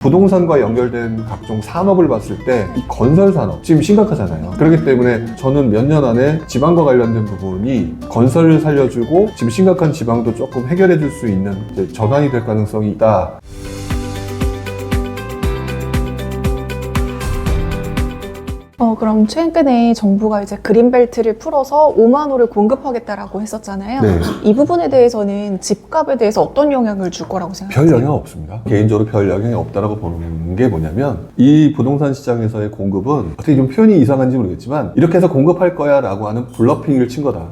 부동산과 연결된 각종 산업을 봤을 때 이 건설 산업 지금 심각하잖아요. 그렇기 때문에 저는 몇 년 안에 지방과 관련된 부분이 건설을 살려주고 지금 심각한 지방도 조금 해결해 줄 수 있는 전환이 될 가능성이 있다. 그럼 최근에 정부가 이제 그린벨트를 풀어서 5만 호를 공급하겠다라고 했었잖아요. 네. 이 부분에 대해서는 집값에 대해서 어떤 영향을 줄 거라고 생각하세요? 별 영향 없습니다. 개인적으로 별 영향이 없다라고 보는 게 뭐냐면 이 부동산 시장에서의 공급은 어떻게 좀 표현이 이상한지 모르겠지만 이렇게 해서 공급할 거야 라고 하는 블러핑을 친 거다.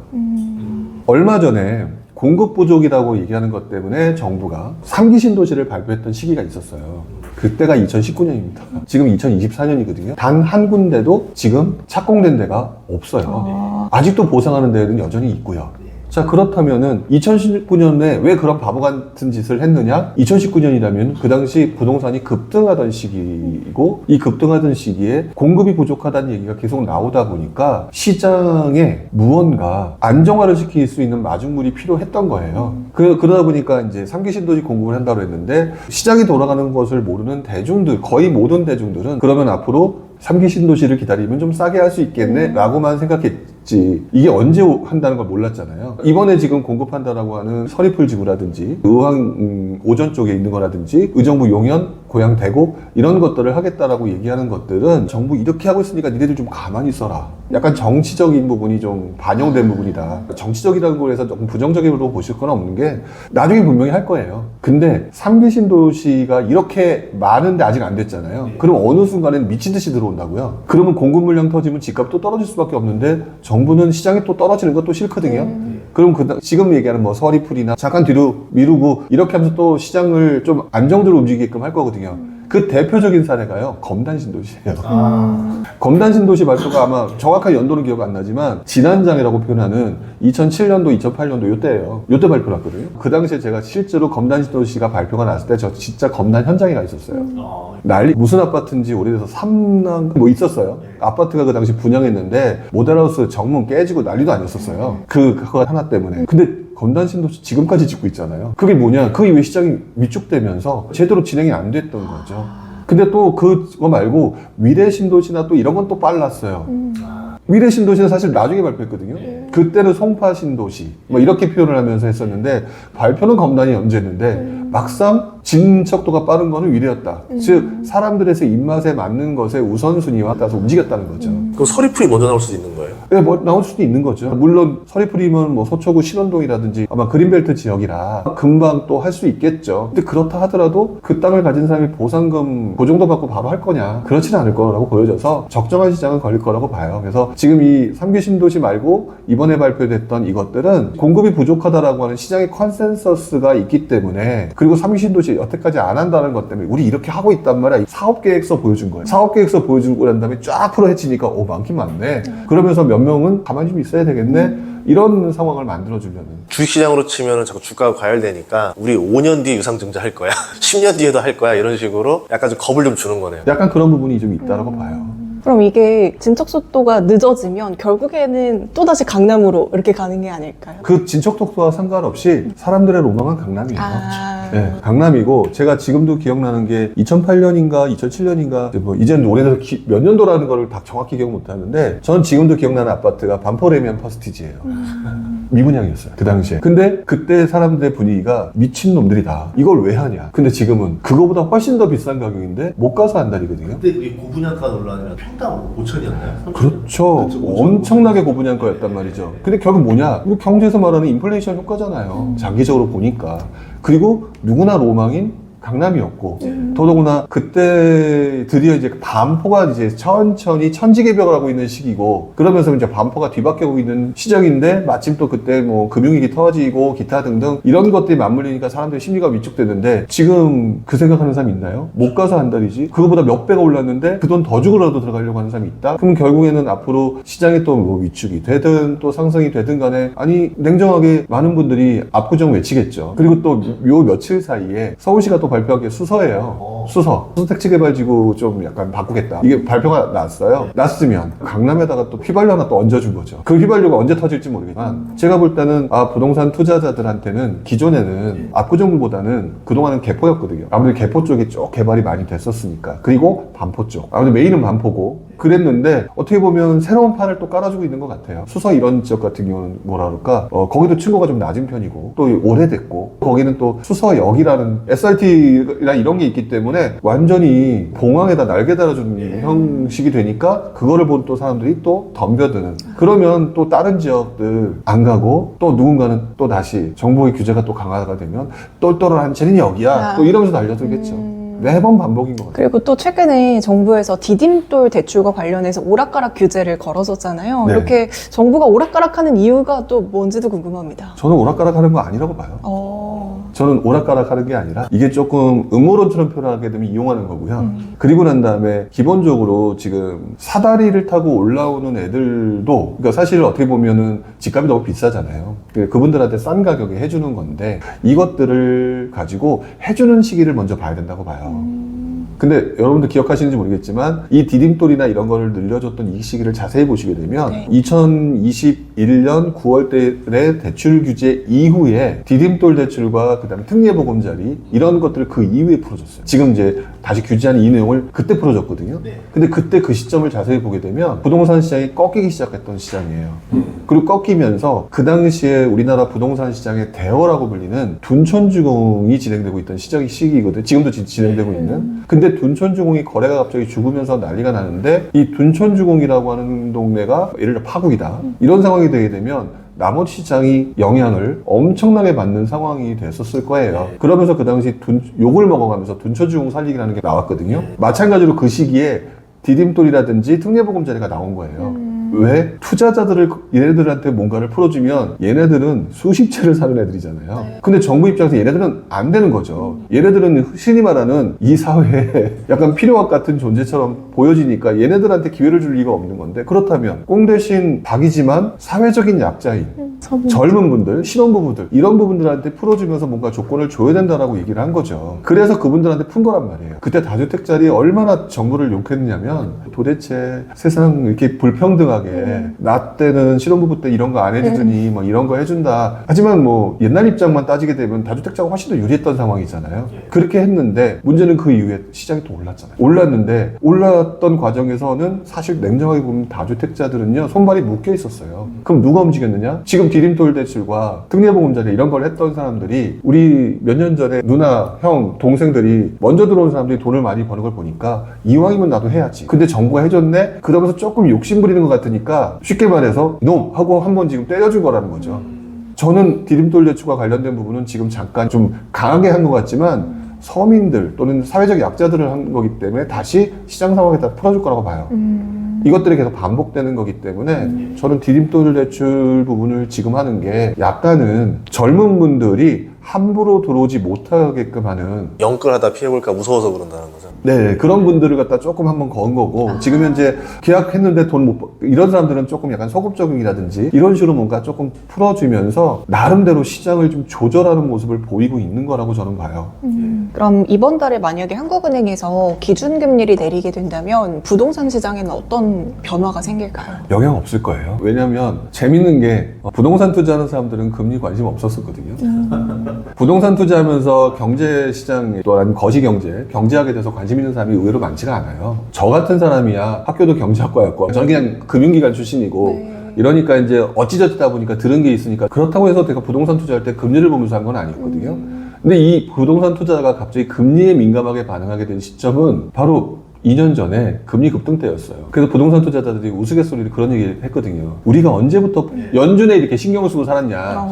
얼마 전에 공급 부족이라고 얘기하는 것 때문에 정부가 3기 신도시를 발표했던 시기가 있었어요. 그때가 2019년입니다. 지금 2024년이거든요. 단 한 군데도 지금 착공된 데가 없어요. 아직도 보상하는 데는 여전히 있고요. 자, 그렇다면은 2019년에 왜 그런 바보 같은 짓을 했느냐? 2019년이라면 그 당시 부동산이 급등하던 시기이고 이 급등하던 시기에 공급이 부족하다는 얘기가 계속 나오다 보니까 시장에 무언가 안정화를 시킬 수 있는 마중물이 필요했던 거예요. 그러다 보니까 이제 3기 신도시 공급을 한다고 했는데 시장이 돌아가는 것을 모르는 대중들, 거의 모든 대중들은 그러면 앞으로 3기 신도시를 기다리면 좀 싸게 할 수 있겠네? 라고만 생각했지. 이게 언제 한다는 걸 몰랐잖아요. 이번에 지금 공급한다라고 하는 서리풀 지구라든지, 의왕 오전 쪽에 있는 거라든지, 의정부 용현, 고양 대구, 이런 것들을 하겠다라고 얘기하는 것들은 정부 이렇게 하고 있으니까 니네들 좀 가만히 있어라. 약간 정치적인 부분이 좀 반영된 부분이다. 정치적이라는 거에서 조금 부정적으로 보실 건 없는 게 나중에 분명히 할 거예요. 근데 3기 신도시가 이렇게 많은데 아직 안 됐잖아요. 그럼 어느 순간엔 미친 듯이 들어온다고요. 그러면 공급 물량 터지면 집값 또 떨어질 수밖에 없는데 정부는 시장이 또 떨어지는 것도 싫거든요. 그럼 지금 얘기하는 뭐 서리풀이나 잠깐 뒤로 미루고 이렇게 하면서 또 시장을 좀 안정적으로 움직이게끔 할 거거든요. 그 대표적인 사례가요, 검단 신도시예요. 검단 신도시 발표가 아마 정확한 연도는 기억 안 나지만 지난장이라고 표현하는 2007년도, 2008년도 요때예요. 요때 발표 났거든요. 그 당시에 제가 실제로 검단 신도시가 발표가 났을 때 저 진짜 검단 현장에 가 있었어요. 난리, 무슨 아파트인지 오래돼서 3랑 뭐 있었어요. 아파트가 그 당시 분양했는데 모델하우스 정문 깨지고 난리도 아니었었어요. 그거 하나 때문에. 근데 검단 신도시 지금까지 짓고 있잖아요. 그게 뭐냐? 그 이후에 시장이 위축되면서 제대로 진행이 안 됐던 거죠. 근데 또 그거 말고 위례 신도시나 또 이런 건 또 빨랐어요. 위례 신도시는 사실 나중에 발표했거든요. 그때는 송파 신도시 뭐 이렇게 표현을 하면서 했었는데 발표는 검단이 언제였는데 막상 진척도가 빠른 거는 위례였다. 즉 사람들에서 입맛에 맞는 것에 우선순위와 따라서 움직였다는 거죠. 그럼 서리풀이 먼저 나올 수도 있는 거예요? 네, 뭐 나올 수도 있는 거죠. 물론 서리풀이면 뭐 서초구 신원동이라든지 아마 그린벨트 지역이라 금방 또 할 수 있겠죠. 근데 그렇다 하더라도 그 땅을 가진 사람이 보상금 그 정도 받고 바로 할 거냐? 그렇지는 않을 거라고 보여져서 적정한 시장은 걸릴 거라고 봐요. 그래서 지금 이 3기 신도시 말고 이번에 발표됐던 이것들은 공급이 부족하다라고 하는 시장의 컨센서스가 있기 때문에, 그리고 3기 신도시 여태까지 안 한다는 것 때문에 우리 이렇게 하고 있단 말이야. 사업계획서 보여준 거예요. 사업계획서 보여주고 난 다음에 쫙 풀어헤치니까 많긴 많네. 그러면서 몇 명은 가만히 좀 있어야 되겠네. 이런 상황을 만들어주려는. 주식시장으로 치면 자꾸 주가가 과열되니까 우리 5년 뒤에 유상증자 할 거야, 10년 뒤에도 할 거야, 이런 식으로 약간 좀 겁을 좀 주는 거네요. 약간 그런 부분이 좀 있다라고 봐요. 그럼 이게 진척 속도가 늦어지면 결국에는 또다시 강남으로 이렇게 가는 게 아닐까요? 그 진척 속도와 상관없이 사람들의 로망은 강남이에요. 네, 강남이고, 제가 지금도 기억나는 게 2008년인가 2007년인가 뭐 이제는 오래돼서 몇 년도라는 거를 다 정확히 기억 못 하는데, 저는 지금도 기억나는 아파트가 반포레미안 퍼스티지예요. 미분양이었어요, 그 당시에. 근데 그때 사람들의 분위기가 미친놈들이다, 이걸 왜 하냐. 근데 지금은 그거보다 훨씬 더 비싼 가격인데 못 가서 한달이거든요. 그때 그게 고분양가 논란이라 평당 5천이었나요? 그렇죠. 엄청나게 고분양가였단 말이죠. 근데 결국 뭐냐? 우리 경제에서 말하는 인플레이션 효과잖아요. 장기적으로 보니까. 그리고 누구나 로망인 강남이었고, 더더구나 그때 드디어 이제 반포가 이제 천천히 천지개벽을 하고 있는 시기고, 그러면서 이제 반포가 뒤바뀌고 있는 시작인데, 마침 또 그때 뭐 금융위기 터지고 기타 등등 이런 것들이 맞물리니까 사람들의 심리가 위축되는데, 지금 그 생각하는 사람이 있나요? 못 가서 한 달이지. 그거보다 몇 배가 올랐는데 그 돈 더 주고라도 들어가려고 하는 사람이 있다? 그럼 결국에는 앞으로 시장이 또 뭐 위축이 되든 또 상승이 되든 간에, 아니 냉정하게 많은 분들이 압구정 외치겠죠. 그리고 또 요 며칠 사이에 서울시가 또 발표한 게 수서예요. 수서 택지개발지구 좀 약간 바꾸겠다. 이게 발표가 났어요. 났으면 강남에다가 또 휘발유 하나 또 얹어준 거죠. 그 휘발유가 언제 터질지 모르겠지만 제가 볼 때는 부동산 투자자들한테는 기존에는 압구정보다는 그동안은 개포였거든요. 아무래도 개포 쪽이 쭉 개발이 많이 됐었으니까. 그리고 반포 쪽. 아무래도 메인은 반포고 그랬는데 어떻게 보면 새로운 판을 또 깔아주고 있는 것 같아요. 수서 이런 지역 같은 경우는 뭐라 그럴까 거기도 층고가 좀 낮은 편이고 또 오래됐고 거기는 또 수서역이라는 SRT나 이런 게 있기 때문에 완전히 봉황에다 날개 달아주는 형식이 되니까 그거를 본 또 사람들이 또 덤벼드는 그러면 또 다른 지역들 안 가고 또 누군가는 또 다시 정부의 규제가 또 강화가 되면 똘똘한 한채는 여기야 또 이러면서 달려들겠죠. 매번 반복인 것 같아요. 그리고 또 최근에 정부에서 디딤돌 대출과 관련해서 오락가락 규제를 걸어줬잖아요. 네. 이렇게 정부가 오락가락하는 이유가 또 뭔지도 궁금합니다. 저는 오락가락 하는 거 아니라고 봐요. 저는 오락가락 하는 게 아니라 이게 조금 음모론처럼 표현하게 되면 이용하는 거고요. 그리고 난 다음에 기본적으로 지금 사다리를 타고 올라오는 애들도 그러니까 사실 어떻게 보면은 집값이 너무 비싸잖아요. 그분들한테 싼 가격에 해주는 건데 이것들을 가지고 해주는 시기를 먼저 봐야 된다고 봐요. 근데 여러분들 기억하시는지 모르겠지만 이 디딤돌이나 이런 거를 늘려줬던 이 시기를 자세히 보시게 되면 2021년 9월달에 대출 규제 이후에 디딤돌 대출과 그다음에 특례보금자리 이런 것들을 그 이후에 풀어줬어요. 지금 이제 다시 규제하는 이 내용을 그때 풀어줬거든요. 근데 그때 그 시점을 자세히 보게 되면 부동산 시장이 꺾이기 시작했던 시장이에요. 그리고 꺾이면서 그 당시에 우리나라 부동산 시장의 대어라고 불리는 둔촌주공이 진행되고 있던 시기거든요. 지금도 진행되고 있는. 근데 둔촌주공이 거래가 갑자기 죽으면서 난리가 나는데 이 둔촌주공이라고 하는 동네가 예를 들어 파국이다. 이런 상황이 되게 되면 나머지 시장이 영향을 엄청나게 받는 상황이 됐었을 거예요. 그러면서 그 당시 욕을 먹어가면서 둔촌주공 살리기라는 게 나왔거든요. 마찬가지로 그 시기에 디딤돌이라든지 특례보금자리가 나온 거예요. 왜? 투자자들을 얘네들한테 뭔가를 풀어주면 얘네들은 수십 채를 사는 애들이잖아요. 근데 정부 입장에서 얘네들은 안 되는 거죠. 얘네들은 흔히 말하는 이 사회에 약간 필요악 같은 존재처럼 보여지니까 얘네들한테 기회를 줄 리가 없는 건데 그렇다면 꽁 대신 닭이지만 사회적인 약자인 젊은 분들, 신혼부부들 이런 부분들한테 풀어주면서 뭔가 조건을 줘야 된다라고 얘기를 한 거죠. 그래서 그분들한테 푼 거란 말이에요. 그때 다주택자리 얼마나 정부를 욕했느냐면 도대체 세상 이렇게 불평등하게 나 때는 신혼부부 때 이런 거 안 해주더니 뭐 이런 거 해준다. 하지만 뭐 옛날 입장만 따지게 되면 다주택자가 훨씬 더 유리했던 상황이잖아요. 그렇게 했는데 문제는 그 이후에 시장이 또 올랐잖아요. 올랐는데 올랐던 과정에서는 사실 냉정하게 보면 다주택자들은요 손발이 묶여 있었어요. 그럼 누가 움직였느냐? 지금 디딤돌 대출과 특례보금자리 이런 걸 했던 사람들이 우리 몇 년 전에 누나, 형, 동생들이 먼저 들어온 사람들이 돈을 많이 버는 걸 보니까 이왕이면 나도 해야지. 근데 정부가 해줬네? 그러면서 조금 욕심 부리는 것 같으니까 쉽게 말해서 NO! 하고 한번 지금 때려준 거라는 거죠. 저는 디딤돌 대출과 관련된 부분은 지금 잠깐 좀 강하게 한 것 같지만 서민들 또는 사회적 약자들을 한 거기 때문에 다시 시장 상황에 따라 풀어줄 거라고 봐요. 이것들이 계속 반복되는 거기 때문에 저는 디딤돌 대출 부분을 지금 하는 게 약간은 젊은 분들이 함부로 들어오지 못하게끔 하는 영끌하다 피해볼까 무서워서 그런다는 거죠. 네, 그런 분들을 갖다 조금 한번 건 거고 지금 현재 계약했는데 돈 못 이런 사람들은 조금 약간 소급 적용이라든지 이런 식으로 뭔가 조금 풀어주면서 나름대로 시장을 좀 조절하는 모습을 보이고 있는 거라고 저는 봐요. 그럼 이번 달에 만약에 한국은행에서 기준금리를 내리게 된다면 부동산 시장에는 어떤 변화가 생길까요? 영향 없을 거예요. 왜냐면 재밌는 게 부동산 투자하는 사람들은 금리 관심 없었거든요. 부동산 투자하면서 경제시장 또는 거시경제, 경제학에 대해서 관심 있는 사람이 의외로 많지가 않아요. 저 같은 사람이야 학교도 경제학과였고 저는 그냥 금융기관 출신이고 이러니까 이제 어찌저찌다 보니까 들은 게 있으니까 그렇다고 해서 제가 부동산 투자할 때 금리를 보면서 한 건 아니었거든요. 근데 이 부동산 투자자가 갑자기 금리에 민감하게 반응하게 된 시점은 바로 2년 전에 금리 급등 때였어요. 그래서 부동산 투자자들이 우스갯소리로 그런 얘기 했거든요. 우리가 언제부터 연준에 이렇게 신경을 쓰고 살았냐.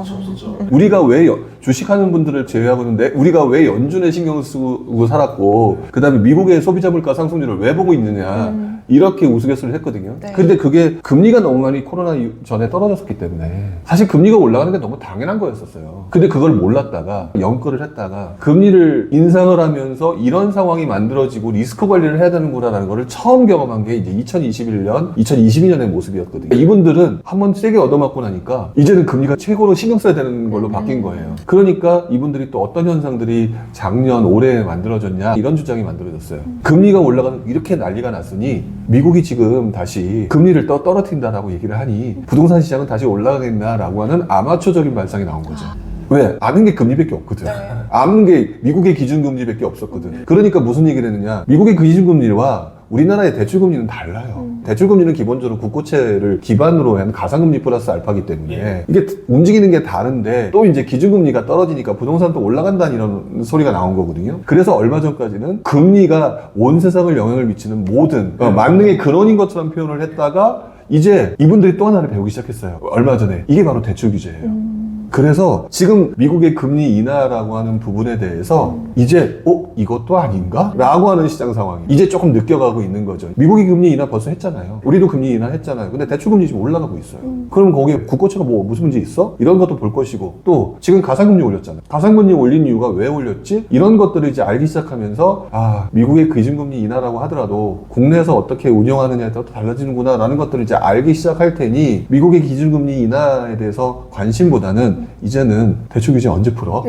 우리가 왜 주식하는 분들을 제외하고는 우리가 왜 연준에 신경을 쓰고 살았고 그 다음에 미국의 소비자 물가 상승률을 왜 보고 있느냐. 이렇게 우스갯소리를 했거든요. 근데 그게 금리가 너무 많이 코로나 전에 떨어졌었기 때문에 사실 금리가 올라가는 게 너무 당연한 거였었어요. 근데 그걸 몰랐다가 연끌을 했다가 금리를 인상을 하면서 이런 상황이 만들어지고 리스크 관리를 해야 되는구나라는 거를 처음 경험한 게 이제 2021년, 2022년의 모습이었거든요. 이분들은 한번 세게 얻어맞고 나니까 이제는 금리가 최고로 신경 써야 되는 걸로 바뀐 거예요. 그러니까 이분들이 또 어떤 현상들이 작년, 올해 만들어졌냐 이런 주장이 만들어졌어요. 금리가 올라가는 이렇게 난리가 났으니 미국이 지금 다시 금리를 떨어뜨린다라고 얘기를 하니 부동산 시장은 다시 올라가겠나라고 하는 아마추어적인 발상이 나온 거죠. 왜? 아는 게 금리밖에 없거든. 아는 게 미국의 기준금리밖에 없었거든. 그러니까 무슨 얘기를 했느냐. 미국의 기준금리와 우리나라의 대출금리는 달라요. 대출금리는 기본적으로 국고채를 기반으로 한 가상금리 플러스 알파기 때문에 이게 움직이는 게 다른데 또 이제 기준금리가 떨어지니까 부동산도 올라간다는 이런 소리가 나온 거거든요. 그래서 얼마 전까지는 금리가 온 세상을 영향을 미치는 모든 만능의 근원인 것처럼 표현을 했다가 이제 이분들이 또 하나를 배우기 시작했어요. 얼마 전에. 이게 바로 대출 규제예요. 그래서 지금 미국의 금리 인하라고 하는 부분에 대해서 이제 이것도 아닌가? 라고 하는 시장 상황이 이제 조금 느껴가고 있는 거죠. 미국이 금리 인하 벌써 했잖아요. 우리도 금리 인하 했잖아요. 근데 대출금리 지금 올라가고 있어요. 그럼 거기에 국고채가 뭐 무슨 문제 있어? 이런 것도 볼 것이고 또 지금 가상금리 올렸잖아요. 가상금리 올린 이유가 왜 올렸지? 이런 것들을 이제 알기 시작하면서 미국의 기준금리 인하라고 하더라도 국내에서 어떻게 운영하느냐에 따라 달라지는구나 라는 것들을 이제 알기 시작할 테니 미국의 기준금리 인하에 대해서 관심보다는 이제는 대출 규제 언제 풀어?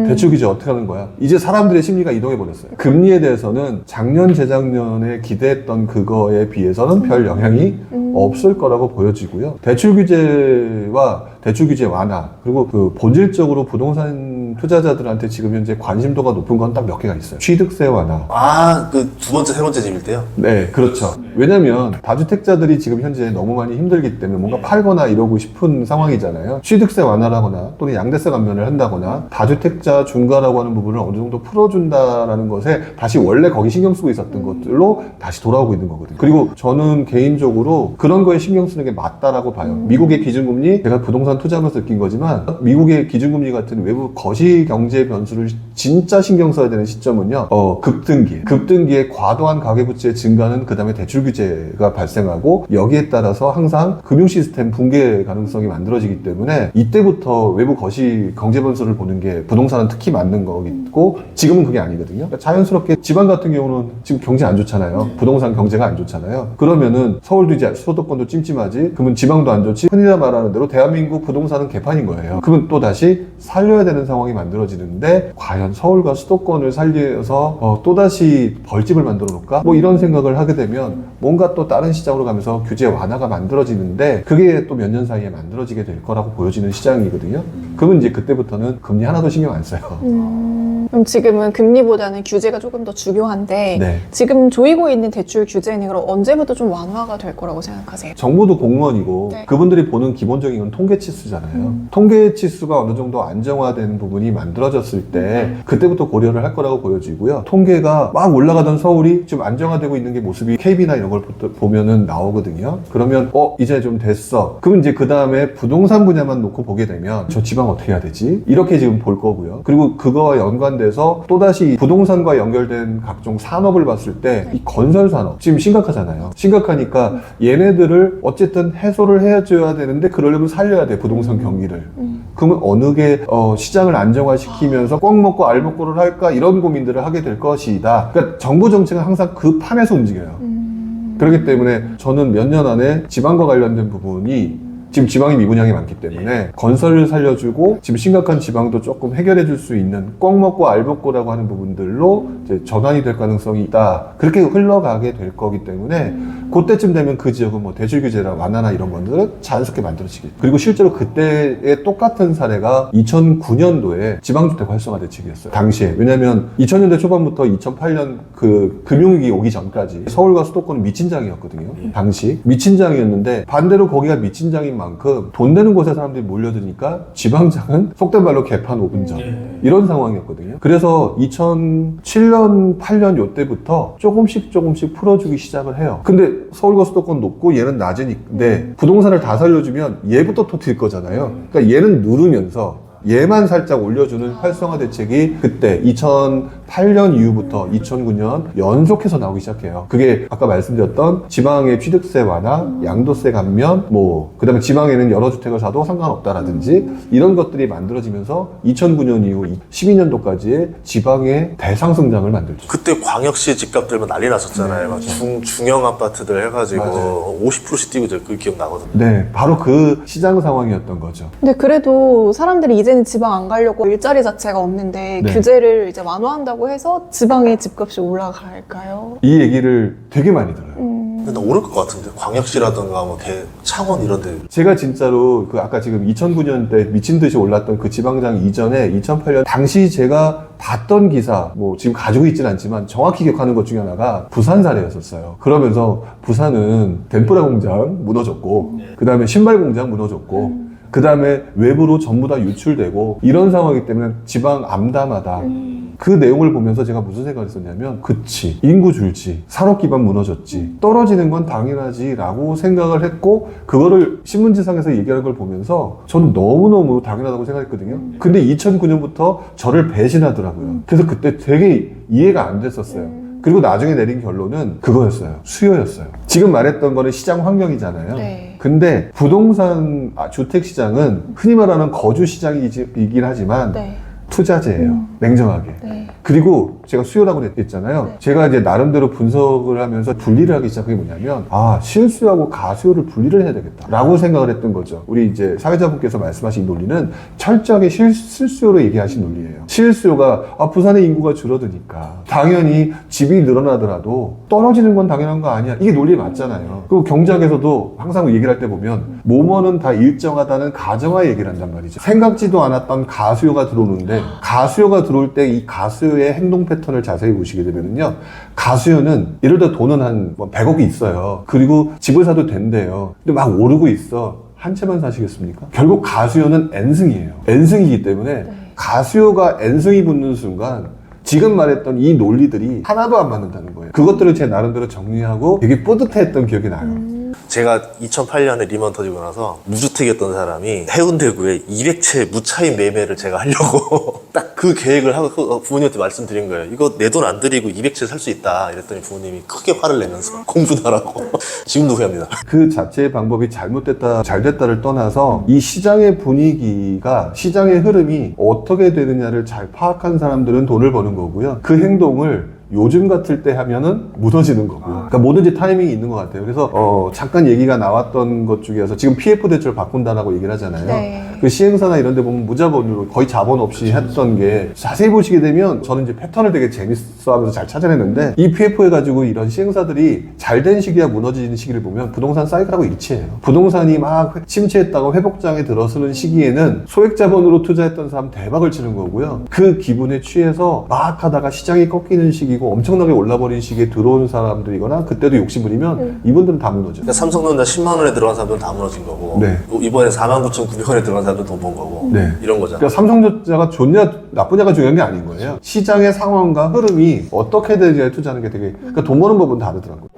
대출 규제 어떻게 하는 거야? 이제 사람들의 심리가 이동해버렸어요. 금리에 대해서는 작년, 재작년에 기대했던 그거에 비해서는 별 영향이 없을 거라고 보여지고요. 대출 규제와 대출 규제 완화, 그리고 그 본질적으로 부동산 투자자들한테 지금 현재 관심도가 높은 건 딱 몇 개가 있어요. 취득세 완화. 그 두 번째, 세 번째 집일 때요? 네, 그렇죠. 왜냐면 다주택자들이 지금 현재 너무 많이 힘들기 때문에 뭔가 팔거나 이러고 싶은 상황이잖아요. 취득세 완화라거나 또는 양대세 감면을 한다거나 다주택자 중과라고 하는 부분을 어느 정도 풀어준다라는 것에 다시 원래 거기 신경 쓰고 있었던 것들로 다시 돌아오고 있는 거거든요. 그리고 저는 개인적으로 그런 거에 신경 쓰는 게 맞다라고 봐요. 미국의 기준금리, 제가 부동산 투자하면서 느낀 거지만 미국의 기준금리 같은 외부 거시 경제 변수를 진짜 신경 써야 되는 시점은요. 급등기에 과도한 가계부채 증가는 그 다음에 대출 규제가 발생하고 여기에 따라서 항상 금융 시스템 붕괴 가능성이 만들어지기 때문에 이때부터 외부 거시 경제 변수를 보는 게 부동산은 특히 맞는 거고 지금은 그게 아니거든요. 그러니까 자연스럽게 지방 같은 경우는 지금 경제 안 좋잖아요. 부동산 경제가 안 좋잖아요. 그러면은 서울도 이제 수도권도 찜찜하지. 그러면 지방도 안 좋지. 흔히들 말하는 대로 대한민국 부동산은 개판인 거예요. 그러면 또 다시 살려야 되는 상황이 만들어지는데 과연 서울과 수도권을 살려서 또다시 벌집을 만들어 놓을까? 뭐 이런 생각을 하게 되면 뭔가 또 다른 시장으로 가면서 규제 완화가 만들어지는데 그게 또 몇 년 사이에 만들어지게 될 거라고 보여지는 시장이거든요. 그러면 이제 그때부터는 금리 하나도 신경 안 써요. 그럼 지금은 금리보다는 규제가 조금 더 중요한데 네. 지금 조이고 있는 대출 규제는 그럼 언제부터 좀 완화가 될 거라고 생각하세요? 정부도 공무원이고 네. 그분들이 보는 기본적인 건 통계치수잖아요. 통계치수가 어느 정도 안정화된 부분이 만들어졌을 때 그때부터 고려를 할 거라고 보여지고요. 통계가 막 올라가던 서울이 좀 안정화되고 있는 게 모습이 KB나 이런 걸 보면은 나오거든요. 그러면 이제 좀 됐어. 그럼 이제 그 다음에 부동산 분야만 놓고 보게 되면 저 지방 어떻게 해야 되지? 이렇게 지금 볼 거고요. 그리고 그거와 연관돼서 또다시 부동산과 연결된 각종 산업을 봤을 때 이 건설 산업 지금 심각하잖아요. 심각하니까 얘네들을 어쨌든 해소를 해줘야 되는데 그러려면 살려야 돼, 부동산 경기를. 그러면 어느 게 시장을 안정화시키면서 꽉 먹고 알 먹고를 할까 이런 고민들을 하게 될 것이다. 그러니까 정부 정책은 항상 그 판에서 움직여요. 그렇기 때문에 저는 몇 년 안에 지방과 관련된 부분이 지금 지방이 미분양이 많기 때문에 건설을 살려주고 지금 심각한 지방도 조금 해결해 줄 수 있는 꽉 먹고 알 먹고라고 하는 부분들로 이제 전환이 될 가능성이 있다. 그렇게 흘러가게 될 거기 때문에 그때쯤 되면 그 지역은 뭐 대출 규제나 완화나 이런 것들은 자연스럽게 만들어지겠죠. 그리고 실제로 그때의 똑같은 사례가 2009년도에 지방주택 활성화 대책이었어요. 당시에. 왜냐면 2000년대 초반부터 2008년 그 금융위기 오기 전까지 서울과 수도권은 미친장이었거든요. 당시. 미친장이었는데 반대로 거기가 미친장인 만큼 돈 되는 곳에 사람들이 몰려드니까 지방장은 속된 말로 개판 5분전 이런 상황이었거든요. 그래서 2007년, 8년 요때부터 조금씩 풀어주기 시작을 해요. 근데 서울과 수도권 높고 얘는 낮으니까 부동산을 다 살려주면 얘부터 터뜨릴 거잖아요. 그러니까 얘는 누르면서 얘만 살짝 올려주는 활성화 대책이 그때 2008, 2008년 이후부터 2009년 연속해서 나오기 시작해요. 그게 아까 말씀드렸던 지방의 취득세 완화, 양도세 감면, 그다음에 지방에는 여러 주택을 사도 상관없다라든지 이런 것들이 만들어지면서 2009년 이후 12년도까지의 지방의 대상승장을 만들죠. 그때 광역시 집값들만 난리 났었잖아요. 막 중형 아파트들 해가지고 맞아요. 50%씩 뛰고 그 기억나거든요. 네, 바로 그 시장 상황이었던 거죠. 근데 그래도 사람들이 이제는 지방 안 가려고 일자리 자체가 없는데 네. 규제를 이제 완화한다고 해서 지방의 집값이 올라갈까요? 이 얘기를 되게 많이 들어요. 근데 나 오를 것 같은데 광역시라든가 뭐 창원 이런데 제가 진짜로 그 아까 지금 2009년 때 미친 듯이 올랐던 그 지방장 이전에 2008년 당시 제가 봤던 기사 지금 가지고 있지는 않지만 정확히 기억하는 것 중에 하나가 부산 사례였었어요. 그러면서 부산은 덴뿌라 공장 무너졌고 그 다음에 신발 공장 무너졌고 그 다음에 외부로 전부 다 유출되고 이런 상황이기 때문에 지방 암담하다. 그 내용을 보면서 제가 무슨 생각을 했었냐면 그치, 인구 줄지, 산업 기반 무너졌지, 떨어지는 건 당연하지 라고 생각을 했고 그거를 신문지상에서 얘기하는 걸 보면서 저는 너무너무 당연하다고 생각했거든요. 근데 2009년부터 저를 배신하더라고요. 그래서 그때 되게 이해가 안 됐었어요. 그리고 나중에 내린 결론은 그거였어요. 수요였어요. 지금 말했던 거는 시장 환경이잖아요. 네. 근데 부동산 주택시장은 흔히 말하는 거주시장이긴 하지만 네. 투자재예요. 냉정하게. 네. 그리고 제가 수요라고 했잖아요. 네. 제가 이제 나름대로 분석을 하면서 분리를 하기 시작한 게 뭐냐면 실수요하고 가수요를 분리를 해야 되겠다 라고 생각을 했던 거죠. 우리 이제 사회자분께서 말씀하신 이 논리는 철저하게 실수요로 얘기하신 논리예요. 실수요가 부산의 인구가 줄어드니까 당연히 집이 늘어나더라도 떨어지는 건 당연한 거 아니야. 이게 논리 맞잖아요. 그리고 경제학에서도 항상 얘기를 할 때 보면 뭐뭐는 다 일정하다는 가정하에 얘기를 한단 말이죠. 생각지도 않았던 가수요가 들어오는데 가수요가 들어올 때 이 가수요의 행동 패턴을 자세히 보시게 되면요. 가수요는 예를 들어 돈은 한 100억이 있어요. 그리고 집을 사도 된대요. 근데 막 오르고 있어. 한 채만 사시겠습니까? 결국 가수요는 N승이에요. N승이기 때문에 가수요가 N승이 붙는 순간 지금 말했던 이 논리들이 하나도 안 맞는다는 거예요. 그것들을 제 나름대로 정리하고 되게 뿌듯해했던 기억이 나요. 제가 2008년에 리먼 터지고 나서 무주택이었던 사람이 해운대구에 200채 무차익 매매를 제가 하려고 딱 그 계획을 하고 부모님한테 말씀드린 거예요. 이거 내 돈 안 들이고 200채 살 수 있다 이랬더니 부모님이 크게 화를 내면서 공부도 하라고 지금도 후회합니다. 그 자체의 방법이 잘못됐다 잘됐다를 떠나서 이 시장의 분위기가 시장의 흐름이 어떻게 되느냐를 잘 파악한 사람들은 돈을 버는 거고요. 그 행동을 요즘 같을 때 하면은 무너지는 거고요. 그러니까 뭐든지 타이밍이 있는 것 같아요. 그래서 잠깐 얘기가 나왔던 것 중에서 지금 PF 대출 바꾼다라고 얘기를 하잖아요. 네. 그 시행사나 이런 데 보면 무자본으로 거의 자본 없이 했던 게 자세히 보시게 되면 저는 이제 패턴을 되게 재밌어 하면서 잘 찾아냈는데 이 PF 해가지고 이런 시행사들이 잘 된 시기와 무너지는 시기를 보면 부동산 사이클하고 일치해요. 부동산이 막 침체했다고 회복장에 들어서는 시기에는 소액 자본으로 투자했던 사람 대박을 치는 거고요. 그 기분에 취해서 막 하다가 시장이 꺾이는 시기고 엄청나게 올라버린 시기에 들어온 사람들이거나 그때도 욕심 부리면 이분들은 다 무너져요. 그러니까 삼성전자 10만 원에 들어간 사람들은 다 무너진 거고 네. 이번에 49,900원에 들어간 사람들은 돈 번 거고 네. 이런 거잖아요. 그러니까 삼성전자가 좋냐 나쁘냐가 중요한 게 아닌 거예요. 시장의 상황과 흐름이 어떻게 되느냐에 투자하는 게 되게 그러니까 돈 버는 법은 다르더라고요.